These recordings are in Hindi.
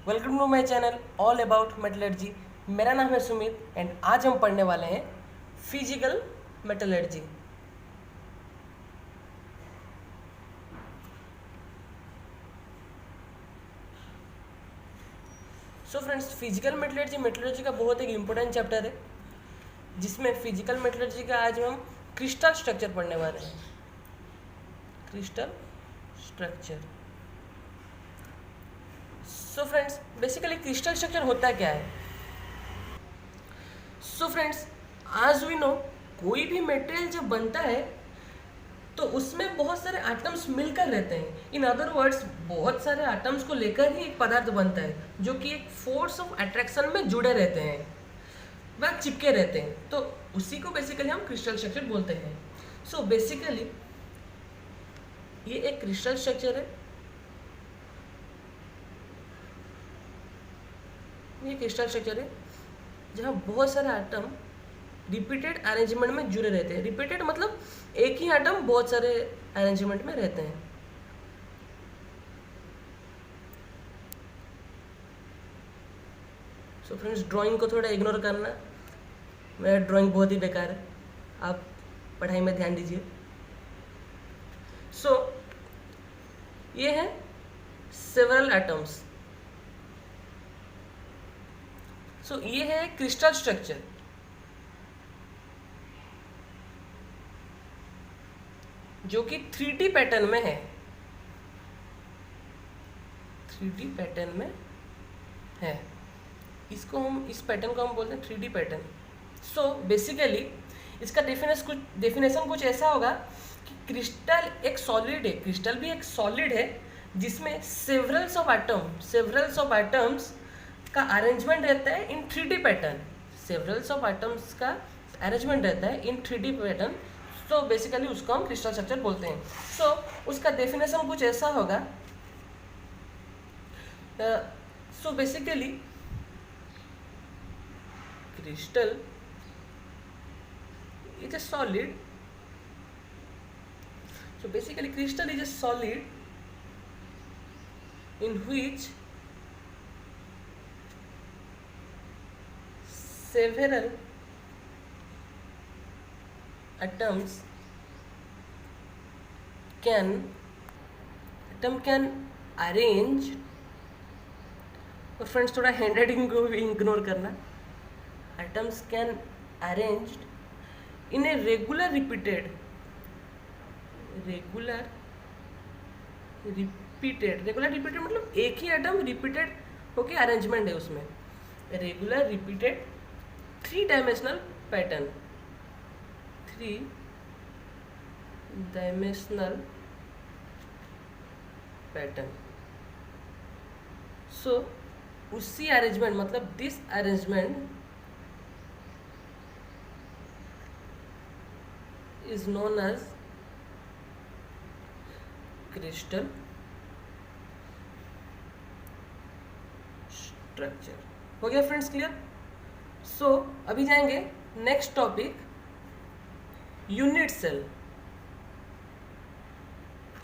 Welcome to my channel all about metallurgy. मेरा नाम है सुमित एंड आज हम पढ़ने वाले हैं physical metallurgy. So friends, physical metallurgy का बहुत एक इम्पोर्टेंट चैप्टर है, जिसमें फिजिकल मेटलर्जी का आज हम क्रिस्टल स्ट्रक्चर पढ़ने वाले हैं। Crystal structure. So friends, basically crystal structure होता क्या है? सो फ्रेंड्स, आज वी नो कोई भी मटेरियल जब बनता है तो उसमें बहुत सारे एटम्स मिलकर रहते हैं। इन अदर वर्ड्स, बहुत सारे एटम्स को लेकर ही एक पदार्थ बनता है, जो कि एक फोर्स ऑफ अट्रैक्शन में जुड़े रहते हैं, वह चिपके रहते हैं। तो उसी को बेसिकली हम क्रिस्टल स्ट्रक्चर बोलते हैं। सो बेसिकली ये एक क्रिस्टल स्ट्रक्चर है। ये क्रिस्टल स्ट्रक्चर है जहाँ बहुत सारे एटम रिपीटेड अरेंजमेंट में जुड़े रहते हैं। रिपीटेड मतलब एक ही एटम बहुत सारे अरेंजमेंट में रहते हैं। सो फ्रेंड्स, ड्राइंग को थोड़ा इग्नोर करना, मेरा ड्राइंग बहुत ही बेकार है, आप पढ़ाई में ध्यान दीजिए। सो ये है सेवरल एटम्स। सो ये है क्रिस्टल स्ट्रक्चर, जो कि 3D पैटर्न में है। 3D पैटर्न में है। इस पैटर्न को हम बोलते हैं 3D पैटर्न। सो बेसिकली इसका डेफिनेशन कुछ ऐसा होगा कि क्रिस्टल एक सॉलिड है। क्रिस्टल भी एक सॉलिड है जिसमें सेवरल्स ऑफ एटम्स का अरेंजमेंट रहता है इन 3D पैटर्न। सेवरल्स ऑफ एटम्स का अरेंजमेंट रहता है इन 3D पैटर्न। सो बेसिकली उसको हम क्रिस्टल स्ट्रक्चर बोलते हैं। सो उसका डेफिनेशन कुछ ऐसा होगा। So basically crystal is a solid. So basically crystal is a solid in which several atoms can arrange। और फ्रेंड्स, थोड़ा हैंड राइटिंग को भी इग्नोर करना। Atoms can arranged in a regular repeated मतलब एक ही एटम रिपीटेड होके अरेंजमेंट है उसमें। Regular repeated 3 dimensional pattern. 3 dimensional pattern. So उसी अरेंजमेंट मतलब this arrangement is known as crystal structure। हो गया फ्रेंड्स, क्लियर? सो अभी जाएंगे next topic, unit cell.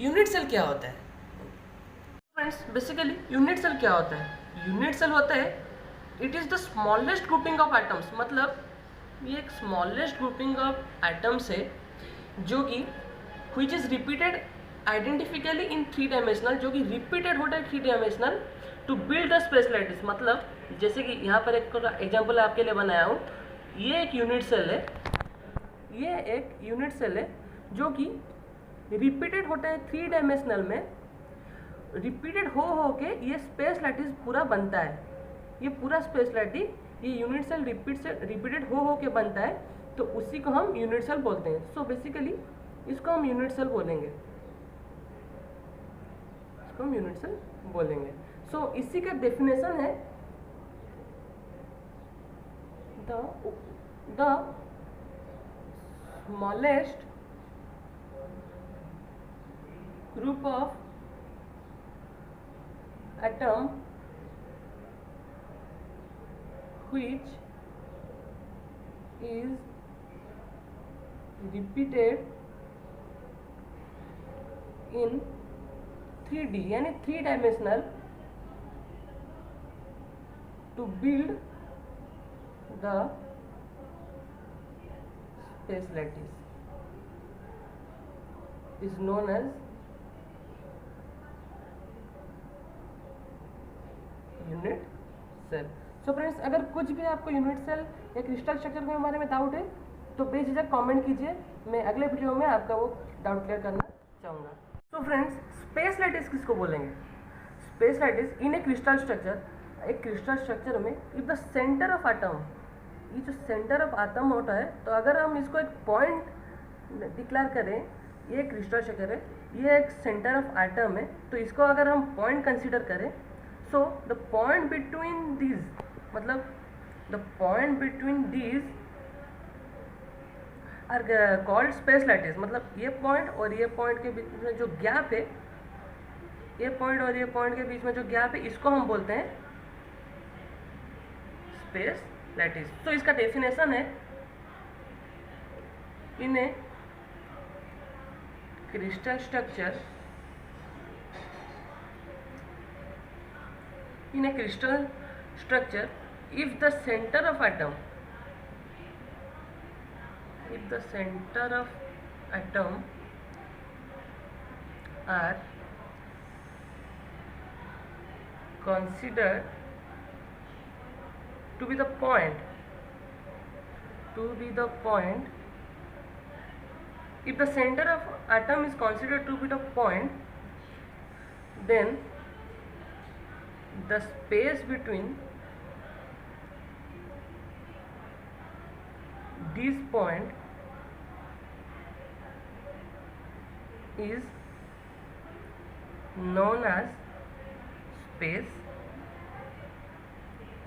Unit cell क्या होता है फ्रेंड्स? बेसिकली यूनिट सेल क्या होता है? यूनिट सेल होता है it is the smallest grouping of atoms. मतलब ये एक स्मॉलेस्ट ग्रुपिंग ऑफ एटम्स है जो कि which is repeated identically in 3 dimensional, जो कि रिपीटेड होता है 3 dimensional to build the space lattice. मतलब जैसे कि यहाँ पर एक एग्जांपल आपके लिए बनाया हूँ। ये एक यूनिट सेल है जो कि रिपीटेड होता है 3 डायमेंशनल में। रिपीटेड हो के ये स्पेस लैटिस पूरा बनता है। ये पूरा स्पेस लैटिस, ये यूनिट सेल रिपीटेड हो के बनता है, तो उसी को हम यूनिट सेल बोलते हैं। सो बेसिकली इसको हम यूनिट सेल बोलेंगे। सो इसी का डेफिनेशन है the smallest group of atom which is repeated in 3D यानी 3 dimensional to build the space lattice is known as unit cell. So friends, अगर कुछ भी आपको यूनिट सेल या क्रिस्टल स्ट्रक्चर के बारे में डाउट है तो बेझिझक कमेंट कीजिए, मैं अगले वीडियो में आपका वो डाउट क्लियर करना चाहूँगा। तो फ्रेंड्स, स्पेस लैटिस किसको बोलेंगे? Space lattice in a crystal structure, एक क्रिस्टल स्ट्रक्चर में if the centre of atom, ये जो सेंटर ऑफ एटम होता है, तो अगर हम इसको एक पॉइंट डिक्लेयर करें, ये क्रिस्टल स्ट्रक्चर है, ये एक सेंटर ऑफ एटम है, तो इसको अगर हम पॉइंट कंसीडर करें, so the point between these, मतलब the point between these are called space lattice. मतलब ये पॉइंट और ये पॉइंट के बीच में जो गैप है, ये पॉइंट और ये पॉइंट के बीच में जो गैप है, इसको हम बोलते हैं स्पेस लैटिस। तो इसका डेफिनेशन है, in a crystal structure, in a crystal structure, if the center of atom are considered to be the point, if the center of atom is considered to be the point, then the space between this point is known as space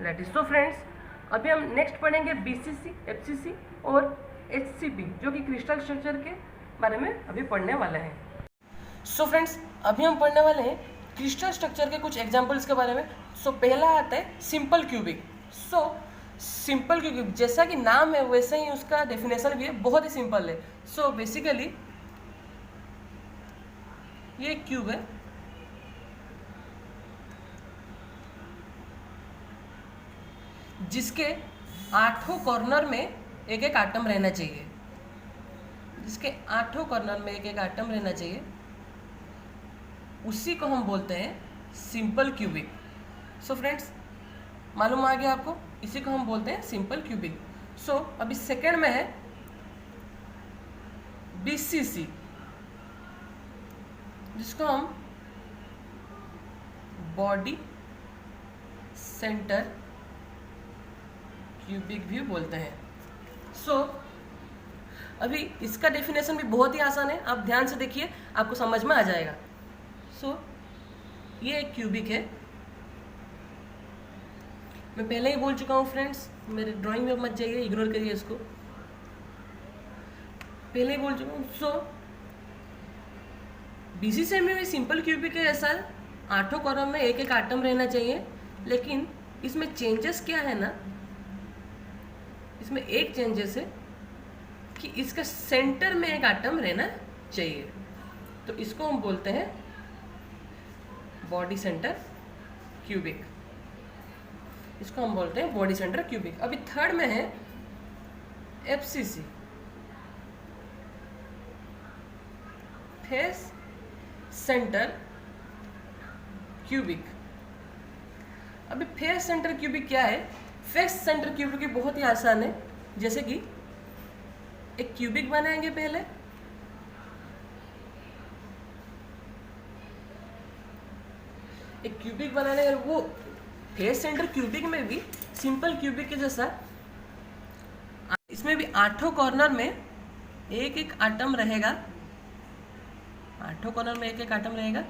lattice। तो फ्रेंड्स, अभी हम नेक्स्ट पढ़ेंगे BCC, FCC और HCP, जो कि क्रिस्टल स्ट्रक्चर के बारे में अभी पढ़ने वाले हैं। सो फ्रेंड्स, अभी हम पढ़ने वाले हैं क्रिस्टल स्ट्रक्चर के कुछ एग्जांपल्स के बारे में। सो पहला आता है simple cubic. So simple cubic, जैसा कि नाम है वैसे ही उसका डेफिनेशन भी है, बहुत ही सिंपल है। सो बेसिकली ये एक क्यूब है, जिसके 8 कॉर्नर में एक एक एटम रहना चाहिए, जिसके 8 कॉर्नर में एक एक एटम रहना चाहिए, उसी को हम बोलते हैं सिंपल क्यूबिक। सो फ्रेंड्स, मालूम आ गया आपको, इसी को हम बोलते हैं सिंपल क्यूबिक। सो अभी सेकंड में है BCC, जिसको हम बॉडी सेंटर क्यूबिक भी बोलते हैं। सो अभी इसका डेफिनेशन भी बहुत ही आसान है, आप ध्यान से देखिए, आपको समझ में आ जाएगा। सो ये एक क्यूबिक है, मैं पहले ही बोल चुका हूँ फ्रेंड्स, मेरे ड्राइंग में मत जाइए, इग्नोर करिए इसको, पहले ही बोल चुका हूँ। सो BCC में भी सिंपल क्यूबिक है, ऐसा 8 कॉर्नर में एक एक एटम रहना चाहिए, लेकिन इसमें चेंजेस क्या है ना, इसमें एक चेंजेस है कि इसका सेंटर में एक एटम रहना चाहिए, तो इसको हम बोलते हैं बॉडी सेंटर क्यूबिक, इसको हम बोलते हैं बॉडी सेंटर क्यूबिक। अभी थर्ड में है FCC, फेस सेंटर क्यूबिक। अभी फेस सेंटर क्यूबिक क्या है? फेस सेंटर क्यूबिक बहुत ही आसान है, जैसे कि एक क्यूबिक बनाएंगे, पहले एक क्यूबिक बनाने का, वो फेस सेंटर क्यूबिक में भी सिंपल क्यूबिक के जैसा, इसमें भी 8 कॉर्नर में एक एक एटम रहेगा, 8 कॉर्नर में एक एक एटम रहेगा,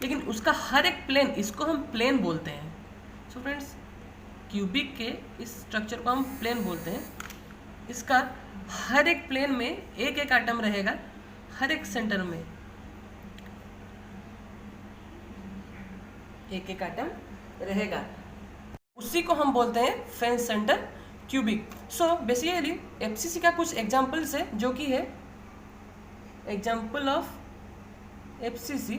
लेकिन उसका हर एक प्लेन, इसको हम प्लेन बोलते हैं। सो फ्रेंड्स, क्यूबिक के इस स्ट्रक्चर को हम प्लेन बोलते हैं। इसका हर एक प्लेन में एक एक एटम रहेगा, हर एक सेंटर में एक एक एटम रहेगा, उसी को हम बोलते हैं face centre cubic. So basically FCC का कुछ एग्जाम्पल्स है, जो कि है एग्जाम्पल ऑफ FCC,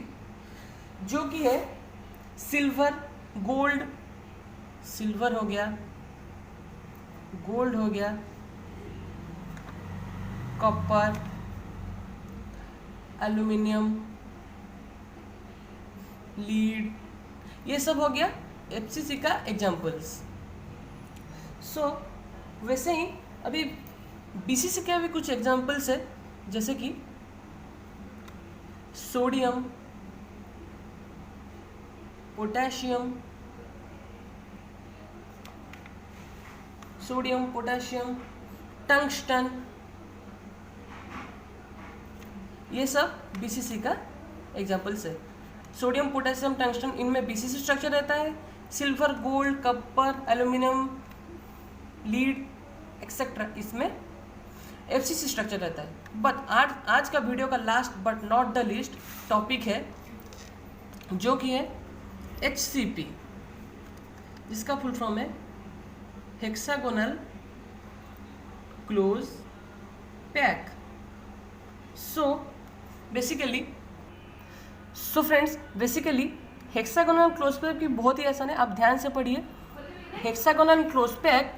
जो कि है सिल्वर, गोल्ड, सिल्वर हो गया, गोल्ड हो गया, कॉपर, एल्यूमिनियम, लीड, ये सब हो गया एफसीसी का एग्जाम्पल्स। सो वैसे ही अभी बीसीसी के भी कुछ एग्जाम्पल्स है, जैसे कि सोडियम, पोटेशियम, टंगस्टन, ये सब बीसीसी का एग्जाम्पल्स है। सोडियम, पोटेशियम, टंगस्टन, इनमें बीसीसी स्ट्रक्चर रहता है। Silver, gold, copper, aluminium, lead etcetera, इसमें एफसीसी स्ट्रक्चर रहता है। बट आज का वीडियो का last but not the least topic है, जो कि है एचसीपी, जिसका फुल फॉर्म है hexagonal close pack. So friends, basically hexagonal close pack भी बहुत ही आसान है, आप ध्यान से पढ़िए। हेक्सागोनल क्लोज पैक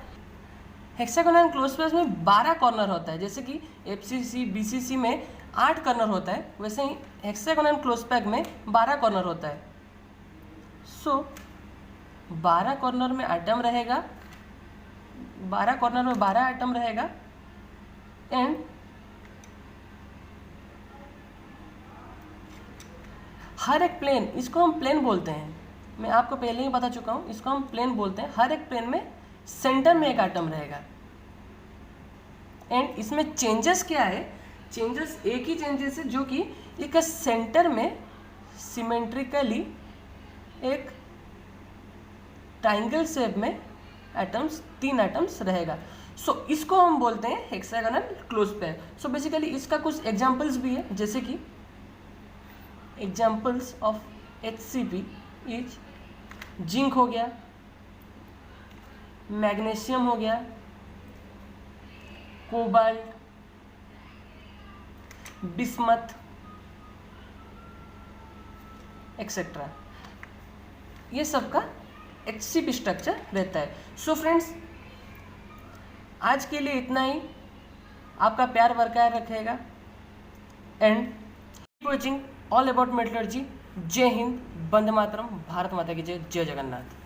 में 12 कॉर्नर होता है, जैसे कि एफसीसी, बीसीसी में 8 कॉर्नर होता है, वैसे ही हेक्सागोनल क्लोज पैक में 12 कॉर्नर होता है। सो 12 कॉर्नर में आइटम रहेगा, 12 कॉर्नर में 12 आइटम रहेगा, एंड हर एक प्लेन, इसको हम प्लेन बोलते हैं, मैं आपको पहले ही बता चुका हूँ, इसको हम प्लेन बोलते हैं। हर एक प्लेन में सेंटर में एक आइटम रहेगा, एंड इसमें चेंजेस क्या है, चेंजेस एक ही चेंजेस है, जो कि एक सेंटर में सिमेट्रिकली एक ट्राइंगल शेप में एटम्स, 3 एटम्स रहेगा। सो इसको हम बोलते हैं hexagonal close pack. So basically इसका कुछ एग्जांपल्स भी है, जैसे कि examples of HCP is zinc हो गया, मैग्नीशियम हो गया, कोबाल्ट, बिस्मथ एक्सेट्रा, ये सब का एचसीपी स्ट्रक्चर रहता है। सो फ्रेंड्स, आज के लिए इतना ही, आपका प्यार बरकरार रखेगा, and keep watching all about metallurgy. जय हिंद, वंदे मातरम, भारत माता की जय, जय जगन्नाथ।